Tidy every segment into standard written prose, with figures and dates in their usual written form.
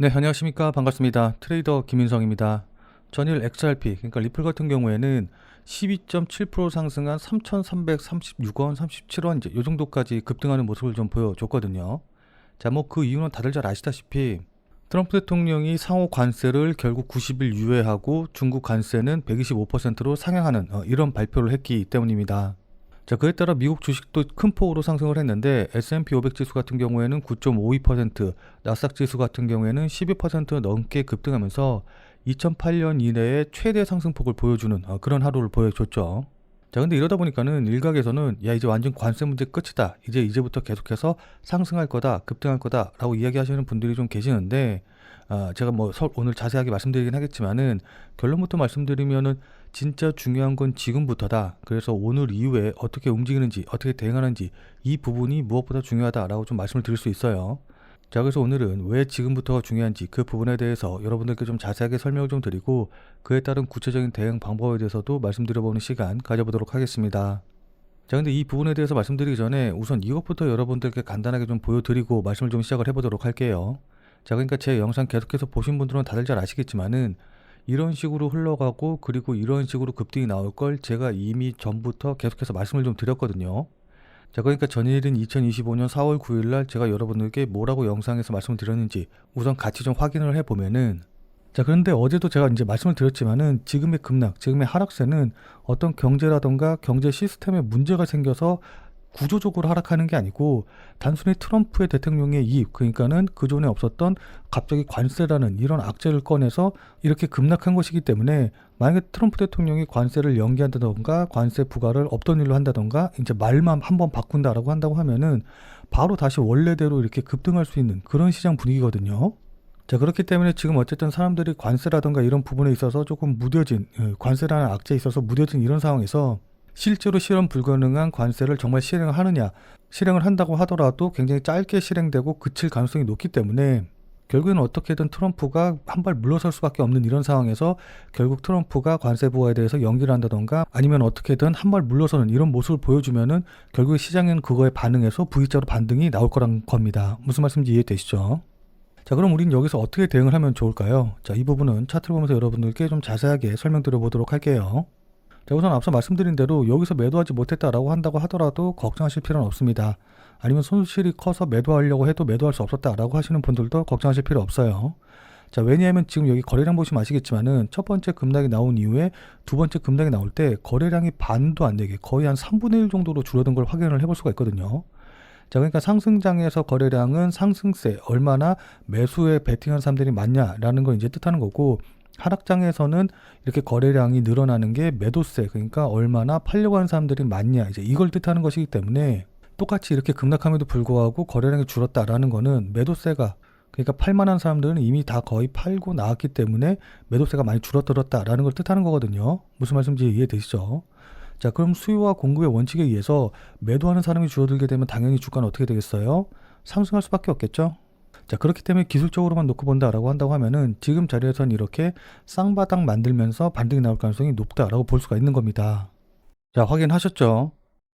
네, 안녕하십니까. 반갑습니다. 트레이더 김인성입니다. 전일 XRP, 그러니까 리플 같은 경우에는 12.7% 상승한 3,336원, 37원 이제 요 정도까지 급등하는 모습을 좀 보여줬거든요. 자, 뭐 그 이유는 다들 잘 아시다시피 트럼프 대통령이 상호 관세를 결국 90일 유예하고 중국 관세는 125%로 상향하는 이런 발표를 했기 때문입니다. 자, 그에 따라 미국 주식도 큰 폭으로 상승을 했는데 S&P 500 지수 같은 경우에는 9.52%, 나스닥 지수 같은 경우에는 12% 넘게 급등하면서 2008년 이내에 최대 상승폭을 보여주는 그런 하루를 보여줬죠. 자, 근데 이러다 보니까는 일각에서는 야, 이제 완전 관세 문제 끝이다. 이제부터 계속해서 상승할 거다, 급등할 거다라고 이야기하시는 분들이 좀 계시는데, 제가 뭐 오늘 자세하게 말씀드리긴 하겠지만은 결론부터 말씀드리면은 진짜 중요한 건 지금부터다. 그래서 오늘 이후에 어떻게 움직이는지, 어떻게 대응하는지 이 부분이 무엇보다 중요하다라고 좀 말씀을 드릴 수 있어요. 자, 그래서 오늘은 왜 지금부터가 중요한지 그 부분에 대해서 여러분들께 좀 자세하게 설명을 좀 드리고 그에 따른 구체적인 대응 방법에 대해서도 말씀드려보는 시간 가져보도록 하겠습니다. 자, 근데 이 부분에 대해서 말씀드리기 전에 우선 이것부터 여러분들께 간단하게 좀 보여드리고 말씀을 좀 시작을 해보도록 할게요. 자, 그러니까 제 영상 계속해서 보신 분들은 다들 잘 아시겠지만은 이런 식으로 흘러가고 그리고 이런 식으로 급등이 나올 걸 제가 이미 전부터 계속해서 말씀을 좀 드렸거든요. 자, 그러니까 전일인 2025년 4월 9일 날 제가 여러분들께 뭐라고 영상에서 말씀을 드렸는지 우선 같이 좀 확인을 해보면은, 자, 그런데 어제도 제가 이제 말씀을 드렸지만은 지금의 급락, 지금의 하락세는 어떤 경제라던가 경제 시스템에 문제가 생겨서 구조적으로 하락하는 게 아니고 단순히 트럼프의 대통령의 이익, 그러니까는 그전에 없었던 갑자기 관세라는 이런 악재를 꺼내서 이렇게 급락한 것이기 때문에, 만약에 트럼프 대통령이 관세를 연기한다던가 관세 부과를 없던 일로 한다던가 이제 말만 한번 바꾼다라고 한다고 하면은 바로 다시 원래대로 이렇게 급등할 수 있는 그런 시장 분위기거든요. 자, 그렇기 때문에 지금 어쨌든 사람들이 관세라던가 이런 부분에 있어서 조금 무뎌진, 관세라는 악재에 있어서 무뎌진 이런 상황에서 실제로 실현 불가능한 관세를 정말 실행을 하느냐, 실행을 한다고 하더라도 굉장히 짧게 실행되고 그칠 가능성이 높기 때문에 결국에는 어떻게든 트럼프가 한 발 물러설 수밖에 없는 이런 상황에서 결국 트럼프가 관세 부과에 대해서 연기를 한다던가 아니면 어떻게든 한 발 물러서는 이런 모습을 보여주면은 결국 시장은 그거에 반응해서 V자로 반등이 나올 거란 겁니다. 무슨 말씀인지 이해되시죠? 자, 그럼 우린 여기서 어떻게 대응을 하면 좋을까요? 자, 이 부분은 차트를 보면서 여러분들께 좀 자세하게 설명드려 보도록 할게요. 자, 우선 앞서 말씀드린 대로 여기서 매도하지 못했다라고 한다고 하더라도 걱정하실 필요는 없습니다. 아니면 손실이 커서 매도하려고 해도 매도할 수 없었다라고 하시는 분들도 걱정하실 필요 없어요. 자, 왜냐하면 지금 여기 거래량 보시면 아시겠지만은 첫 번째 급락이 나온 이후에 두 번째 급락이 나올 때 거래량이 반도 안 되게 거의 한 3분의 1 정도로 줄어든 걸 확인을 해볼 수가 있거든요. 자, 그러니까 상승장에서 거래량은 상승세, 얼마나 매수에 베팅한 사람들이 많냐라는 걸 이제 뜻하는 거고, 하락장에서는 이렇게 거래량이 늘어나는 게 매도세, 그러니까 얼마나 팔려고 하는 사람들이 많냐, 이제 이걸 뜻하는 것이기 때문에 똑같이 이렇게 급락함에도 불구하고 거래량이 줄었다라는 거는 매도세가, 그러니까 팔만한 사람들은 이미 다 거의 팔고 나왔기 때문에 매도세가 많이 줄어들었다라는 걸 뜻하는 거거든요. 무슨 말씀인지 이해되시죠? 자, 그럼 수요와 공급의 원칙에 의해서 매도하는 사람이 줄어들게 되면 당연히 주가는 어떻게 되겠어요? 상승할 수밖에 없겠죠? 자, 그렇기 때문에 기술적으로만 놓고 본다라고 한다고 하면은 지금 자리에선 이렇게 쌍바닥 만들면서 반등이 나올 가능성이 높다라고 볼 수가 있는 겁니다. 자, 확인하셨죠?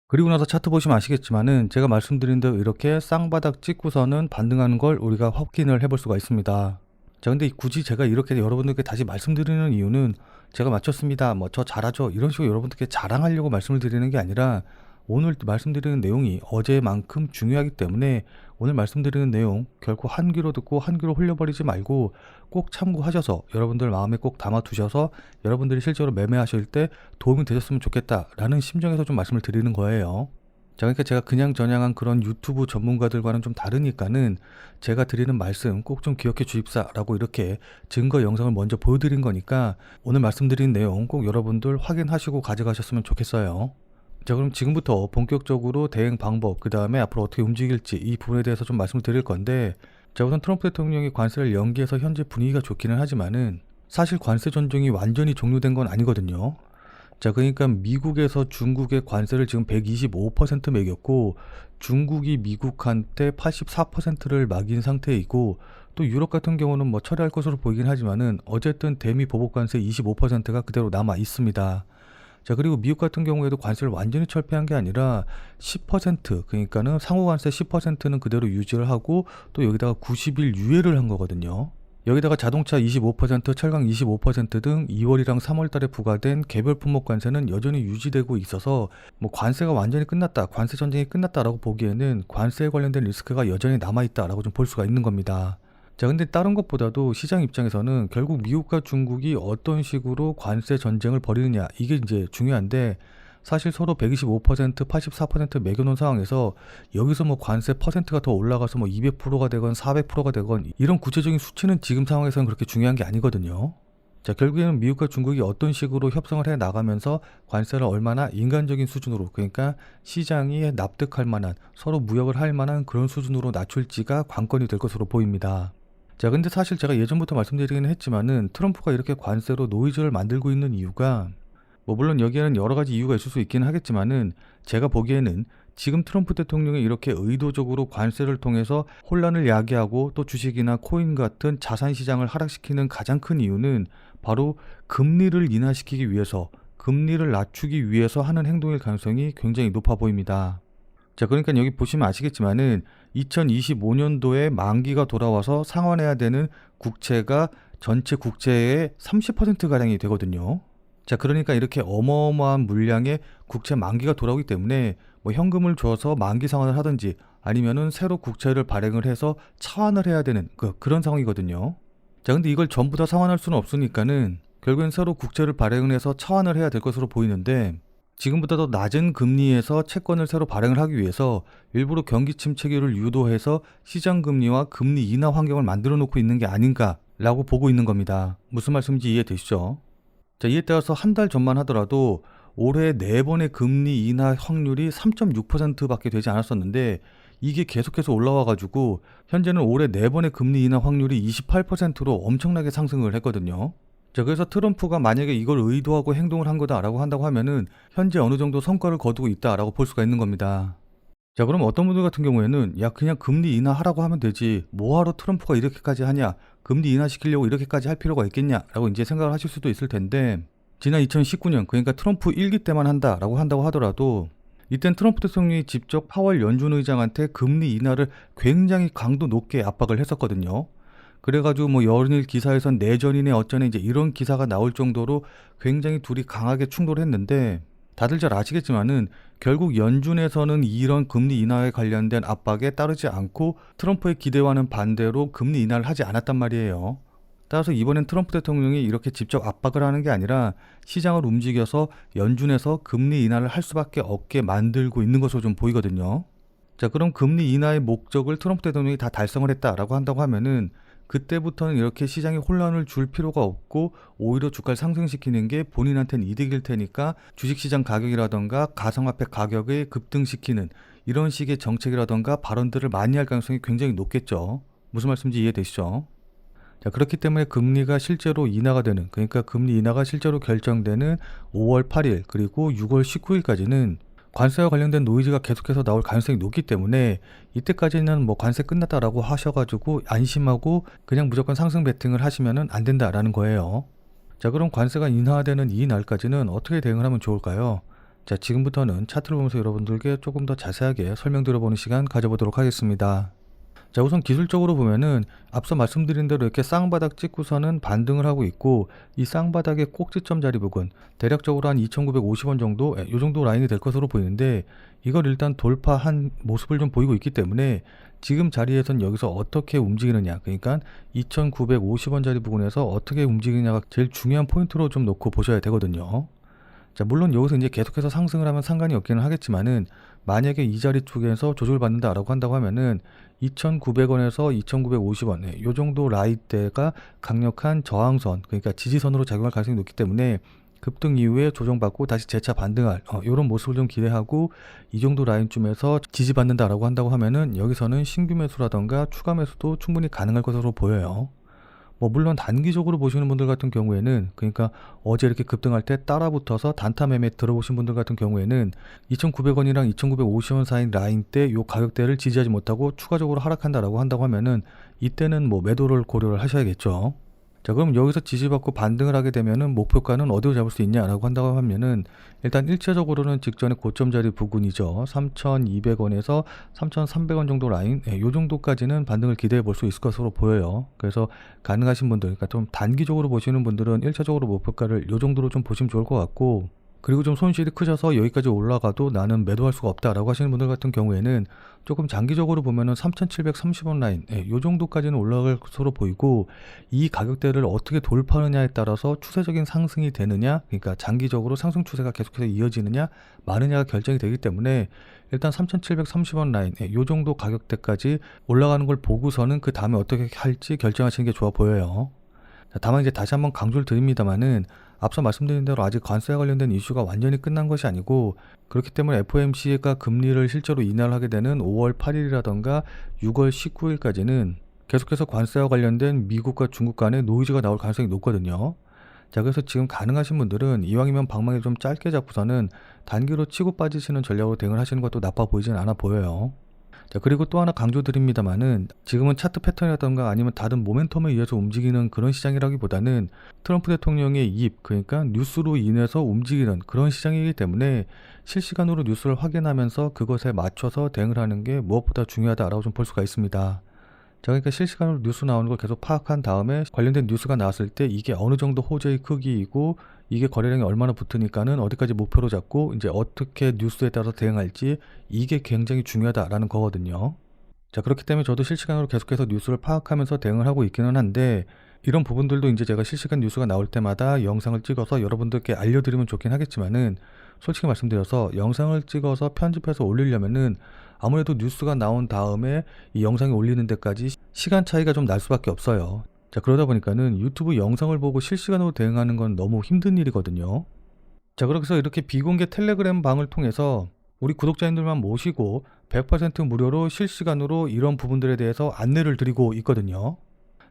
그리고 나서 차트 보시면 아시겠지만은 제가 말씀드린 대로 이렇게 쌍바닥 찍고서는 반등하는 걸 우리가 확인을 해볼 수가 있습니다. 자, 근데 굳이 제가 이렇게 여러분들께 다시 말씀드리는 이유는 제가 맞췄습니다, 뭐 저 잘하죠, 이런 식으로 여러분들께 자랑하려고 말씀을 드리는 게 아니라 오늘 말씀드리는 내용이 어제만큼 중요하기 때문에 오늘 말씀드리는 내용 결코 한 귀로 듣고 한 귀로 흘려버리지 말고 꼭 참고하셔서 여러분들 마음에 꼭 담아두셔서 여러분들이 실제로 매매하실 때 도움이 되셨으면 좋겠다라는 심정에서 좀 말씀을 드리는 거예요. 자, 그러니까 제가 그냥 저냥한 그런 유튜브 전문가들과는 좀 다르니까는 제가 드리는 말씀 꼭 좀 기억해 주십사라고 이렇게 증거 영상을 먼저 보여드린 거니까 오늘 말씀드린 내용 꼭 여러분들 확인하시고 가져가셨으면 좋겠어요. 자, 그럼 지금부터 본격적으로 대응 방법, 그 다음에 앞으로 어떻게 움직일지 이 부분에 대해서 좀 말씀을 드릴 건데, 자, 우선 트럼프 대통령이 관세를 연기해서 현재 분위기가 좋기는 하지만은 사실 관세 전쟁이 완전히 종료된 건 아니거든요. 자, 그러니까 미국에서 중국의 관세를 지금 125% 매겼고 중국이 미국한테 84%를 막인 상태이고, 또 유럽 같은 경우는 뭐 처리할 것으로 보이긴 하지만은 어쨌든 대미 보복 관세 25%가 그대로 남아 있습니다. 자, 그리고 미국 같은 경우에도 관세를 완전히 철폐한 게 아니라 10%, 그러니까는 상호 관세 10%는 그대로 유지를 하고 또 여기다가 90일 유예를 한 거거든요. 여기다가 자동차 25%, 철강 25% 등 2월이랑 3월 달에 부과된 개별 품목 관세는 여전히 유지되고 있어서 뭐 관세가 완전히 끝났다, 관세 전쟁이 끝났다라고 보기에는 관세에 관련된 리스크가 여전히 남아있다라고 좀 볼 수가 있는 겁니다. 자, 근데 다른 것보다도 시장 입장에서는 결국 미국과 중국이 어떤 식으로 관세 전쟁을 벌이느냐, 이게 이제 중요한데, 사실 서로 125%, 84% 매겨놓은 상황에서 여기서 뭐 관세 퍼센트가 더 올라가서 뭐 200%가 되건 400%가 되건 이런 구체적인 수치는 지금 상황에서는 그렇게 중요한 게 아니거든요. 자, 결국에는 미국과 중국이 어떤 식으로 협상을 해 나가면서 관세를 얼마나 인간적인 수준으로, 그러니까 시장이 납득할 만한, 서로 무역을 할 만한 그런 수준으로 낮출지가 관건이 될 것으로 보입니다. 자, 근데 사실 제가 예전부터 말씀드리긴 했지만은 트럼프가 이렇게 관세로 노이즈를 만들고 있는 이유가, 뭐 물론 여기에는 여러 가지 이유가 있을 수 있기는 하겠지만은, 제가 보기에는 지금 트럼프 대통령이 이렇게 의도적으로 관세를 통해서 혼란을 야기하고 또 주식이나 코인 같은 자산 시장을 하락시키는 가장 큰 이유는 바로 금리를 인하시키기 위해서, 금리를 낮추기 위해서 하는 행동일 가능성이 굉장히 높아 보입니다. 자, 그러니까 여기 보시면 아시겠지만은 2025년도에 만기가 돌아와서 상환해야 되는 국채가 전체 국채의 30%가량이 되거든요. 자, 그러니까 이렇게 어마어마한 물량의 국채 만기가 돌아오기 때문에 뭐 현금을 줘서 만기 상환을 하든지 아니면은 새로 국채를 발행을 해서 차환을 해야 되는 그런 상황이거든요. 자, 근데 이걸 전부 다 상환할 수는 없으니까는 결국엔 새로 국채를 발행을 해서 차환을 해야 될 것으로 보이는데, 지금보다 더 낮은 금리에서 채권을 새로 발행을 하기 위해서 일부러 경기 침체기를 유도해서 시장 금리와 금리 인하 환경을 만들어 놓고 있는 게 아닌가라고 보고 있는 겁니다. 무슨 말씀인지 이해되시죠? 자, 이에 따라서 한 달 전만 하더라도 올해 4번의 금리 인하 확률이 3.6%밖에 되지 않았었는데, 이게 계속해서 올라와가지고 현재는 올해 4번의 금리 인하 확률이 28%로 엄청나게 상승을 했거든요. 자, 그래서 트럼프가 만약에 이걸 의도하고 행동을 한 거다라고 한다고 하면은 현재 어느 정도 성과를 거두고 있다라고 볼 수가 있는 겁니다. 자, 그럼 어떤 분들 같은 경우에는 야, 그냥 금리 인하하라고 하면 되지, 뭐하러 트럼프가 이렇게까지 하냐, 금리 인하시키려고 이렇게까지 할 필요가 있겠냐라고 이제 생각을 하실 수도 있을 텐데, 지난 2019년, 그러니까 트럼프 1기 때만 한다고 하더라도 이땐 트럼프 대통령이 직접 파월 연준 의장한테 금리 인하를 굉장히 강도 높게 압박을 했었거든요. 그래가지고 뭐 연일 기사에선 내전이네 어쩌네 이제 이런 기사가 나올 정도로 굉장히 둘이 강하게 충돌했는데, 다들 잘 아시겠지만은 결국 연준에서는 이런 금리 인하에 관련된 압박에 따르지 않고 트럼프의 기대와는 반대로 금리 인하를 하지 않았단 말이에요. 따라서 이번엔 트럼프 대통령이 이렇게 직접 압박을 하는 게 아니라 시장을 움직여서 연준에서 금리 인하를 할 수밖에 없게 만들고 있는 것으로 좀 보이거든요. 자, 그럼 금리 인하의 목적을 트럼프 대통령이 다 달성을 했다라고 한다고 하면은 그때부터는 이렇게 시장에 혼란을 줄 필요가 없고 오히려 주가를 상승시키는 게 본인한테는 이득일 테니까 주식시장 가격이라던가 가상화폐 가격을 급등시키는 이런 식의 정책이라던가 발언들을 많이 할 가능성이 굉장히 높겠죠. 무슨 말씀인지 이해되시죠? 자, 그렇기 때문에 금리가 실제로 인하가 되는, 그러니까 금리 인하가 실제로 결정되는 5월 8일 그리고 6월 19일까지는 관세와 관련된 노이즈가 계속해서 나올 가능성이 높기 때문에 이때까지는 뭐 관세 끝났다라고 하셔가지고 안심하고 그냥 무조건 상승 베팅을 하시면은 안 된다라는 거예요. 자, 그럼 관세가 인하되는 이 날까지는 어떻게 대응을 하면 좋을까요? 자, 지금부터는 차트를 보면서 여러분들께 조금 더 자세하게 설명드려보는 시간 가져보도록 하겠습니다. 자, 우선 기술적으로 보면은 앞서 말씀드린 대로 이렇게 쌍바닥 찍고서는 반등을 하고 있고, 이 쌍바닥의 꼭지점 자리 부근 대략적으로 한 2,950원 정도, 요 정도 라인이 될 것으로 보이는데, 이걸 일단 돌파한 모습을 좀 보이고 있기 때문에 지금 자리에선 여기서 어떻게 움직이느냐, 그러니까 2,950원 자리 부근에서 어떻게 움직이느냐가 제일 중요한 포인트로 좀 놓고 보셔야 되거든요. 자, 물론 여기서 이제 계속해서 상승을 하면 상관이 없기는 하겠지만은, 만약에 이 자리 쪽에서 조절을 받는다라고 한다고 하면은 2,900원에서 2,950원, 요 정도 라인대가 강력한 저항선, 그러니까 지지선으로 작용할 가능성이 높기 때문에 급등 이후에 조정받고 다시 재차 반등할 이런 모습을 좀 기대하고, 이 정도 라인쯤에서 지지받는다라고 한다고 하면은 여기서는 신규 매수라던가 추가 매수도 충분히 가능할 것으로 보여요. 뭐 물론 단기적으로 보시는 분들 같은 경우에는, 그러니까 어제 이렇게 급등할 때 따라 붙어서 단타 매매 들어보신 분들 같은 경우에는 2,900원이랑 2,950원 사이 라인 때 요 가격대를 지지하지 못하고 추가적으로 하락한다라고 한다고 하면은 이때는 뭐 매도를 고려를 하셔야겠죠. 자, 그럼 여기서 지지받고 반등을 하게 되면은 목표가는 어디로 잡을 수 있냐라고 한다고 하면은 일단 일차적으로는 직전의 고점 자리 부근이죠. 3,200원에서 3,300원 정도 라인, 요 정도까지는 반등을 기대해 볼 수 있을 것으로 보여요. 그래서 가능하신 분들, 그러니까 좀 단기적으로 보시는 분들은 일차적으로 목표가를 요 정도로 좀 보시면 좋을 것 같고, 그리고 좀 손실이 크셔서 여기까지 올라가도 나는 매도할 수가 없다라고 하시는 분들 같은 경우에는 조금 장기적으로 보면은 3,730원 라인, 요 정도까지는 올라갈 것으로 보이고, 이 가격대를 어떻게 돌파하느냐에 따라서 추세적인 상승이 되느냐, 그러니까 장기적으로 상승 추세가 계속해서 이어지느냐 마느냐가 결정이 되기 때문에 일단 3,730원 라인, 요 정도 가격대까지 올라가는 걸 보고서는 그 다음에 어떻게 할지 결정하시는 게 좋아 보여요. 다만 이제 다시 한번 강조를 드립니다만은 앞서 말씀드린 대로 아직 관세와 관련된 이슈가 완전히 끝난 것이 아니고, 그렇기 때문에 FOMC가 금리를 실제로 인하를 하게 되는 5월 8일이라던가 6월 19일까지는 계속해서 관세와 관련된 미국과 중국 간의 노이즈가 나올 가능성이 높거든요. 자, 그래서 지금 가능하신 분들은 이왕이면 방망이 좀 짧게 잡고서는 단기로 치고 빠지시는 전략으로 대응을 하시는 것도 나빠 보이진 않아 보여요. 자, 그리고 또 하나 강조드립니다만은 지금은 차트 패턴이라던가 아니면 다른 모멘텀에 의해서 움직이는 그런 시장이라기보다는 트럼프 대통령의 입, 그러니까 뉴스로 인해서 움직이는 그런 시장이기 때문에 실시간으로 뉴스를 확인하면서 그것에 맞춰서 대응을 하는 게 무엇보다 중요하다라고 좀 볼 수가 있습니다. 자, 그러니까 실시간으로 뉴스 나오는 걸 계속 파악한 다음에 관련된 뉴스가 나왔을 때 이게 어느 정도 호재의 크기이고 이게 거래량이 얼마나 붙으니까는 어디까지 목표로 잡고 이제 어떻게 뉴스에 따라서 대응할지, 이게 굉장히 중요하다라는 거거든요. 자, 그렇기 때문에 저도 실시간으로 계속해서 뉴스를 파악하면서 대응을 하고 있기는 한데, 이런 부분들도 이제 제가 실시간 뉴스가 나올 때마다 영상을 찍어서 여러분들께 알려드리면 좋긴 하겠지만은, 솔직히 말씀드려서 영상을 찍어서 편집해서 올리려면은 아무래도 뉴스가 나온 다음에 이 영상이 올리는 데까지 시간 차이가 좀 날 수밖에 없어요. 자, 그러다 보니까는 유튜브 영상을 보고 실시간으로 대응하는 건 너무 힘든 일이거든요. 자, 그래서 이렇게 비공개 텔레그램 방을 통해서 우리 구독자님들만 모시고 100% 무료로 실시간으로 이런 부분들에 대해서 안내를 드리고 있거든요.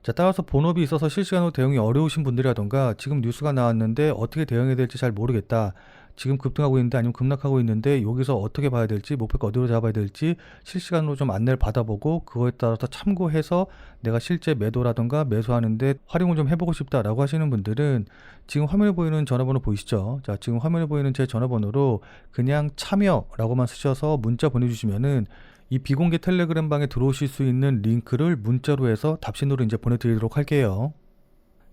자, 따라서 본업이 있어서 실시간으로 대응이 어려우신 분들이라던가 지금 뉴스가 나왔는데 어떻게 대응해야 될지 잘 모르겠다, 지금 급등하고 있는데 아니면 급락하고 있는데 여기서 어떻게 봐야 될지, 목표가 어디로 잡아야 될지 실시간으로 좀 안내를 받아보고 그거에 따라서 참고해서 내가 실제 매도라던가 매수하는데 활용을 좀 해보고 싶다라고 하시는 분들은 지금 화면에 보이는 전화번호 보이시죠? 자, 지금 화면에 보이는 제 전화번호로 그냥 참여라고만 쓰셔서 문자 보내주시면은 이 비공개 텔레그램 방에 들어오실 수 있는 링크를 문자로 해서 답신으로 이제 보내드리도록 할게요.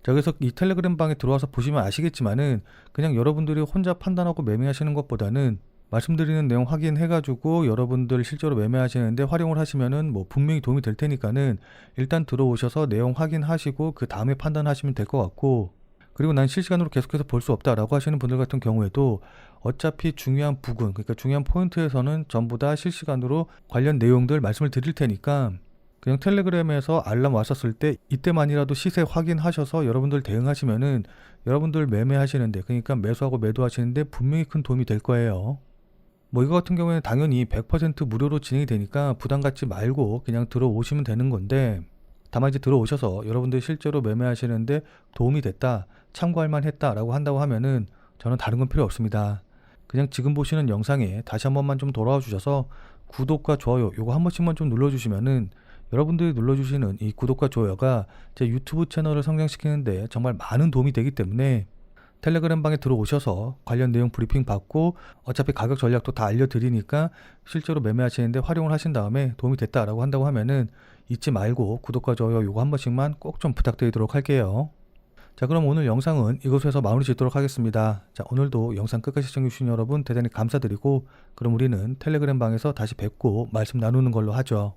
자, 그래서 이 텔레그램 방에 들어와서 보시면 아시겠지만은 그냥 여러분들이 혼자 판단하고 매매하시는 것보다는 말씀드리는 내용 확인해가지고 여러분들 실제로 매매하시는데 활용을 하시면은 뭐 분명히 도움이 될 테니까는 일단 들어오셔서 내용 확인하시고 그 다음에 판단하시면 될 것 같고, 그리고 난 실시간으로 계속해서 볼 수 없다라고 하시는 분들 같은 경우에도 어차피 중요한 부분, 그러니까 중요한 포인트에서는 전부 다 실시간으로 관련 내용들 말씀을 드릴 테니까 그냥 텔레그램에서 알람 왔었을 때 이때만이라도 시세 확인하셔서 여러분들 대응하시면은 여러분들 매매하시는데, 그러니까 매수하고 매도하시는데 분명히 큰 도움이 될 거예요. 뭐 이거 같은 경우에는 당연히 100% 무료로 진행이 되니까 부담 갖지 말고 그냥 들어오시면 되는 건데, 다만 이제 들어오셔서 여러분들 실제로 매매하시는데 도움이 됐다, 참고할 만했다라고 한다고 하면은 저는 다른 건 필요 없습니다. 그냥 지금 보시는 영상에 다시 한 번만 좀 돌아와 주셔서 구독과 좋아요 요거 한 번씩만 좀 눌러주시면은 여러분들이 눌러주시는 이 구독과 좋아요가 제 유튜브 채널을 성장시키는데 정말 많은 도움이 되기 때문에 텔레그램 방에 들어오셔서 관련 내용 브리핑 받고 어차피 가격 전략도 다 알려드리니까 실제로 매매하시는데 활용을 하신 다음에 도움이 됐다라고 한다고 하면은 잊지 말고 구독과 좋아요 요거 한 번씩만 꼭 좀 부탁드리도록 할게요. 자, 그럼 오늘 영상은 이것에서 마무리 짓도록 하겠습니다. 자, 오늘도 영상 끝까지 시청해주신 여러분 대단히 감사드리고, 그럼 우리는 텔레그램 방에서 다시 뵙고 말씀 나누는 걸로 하죠.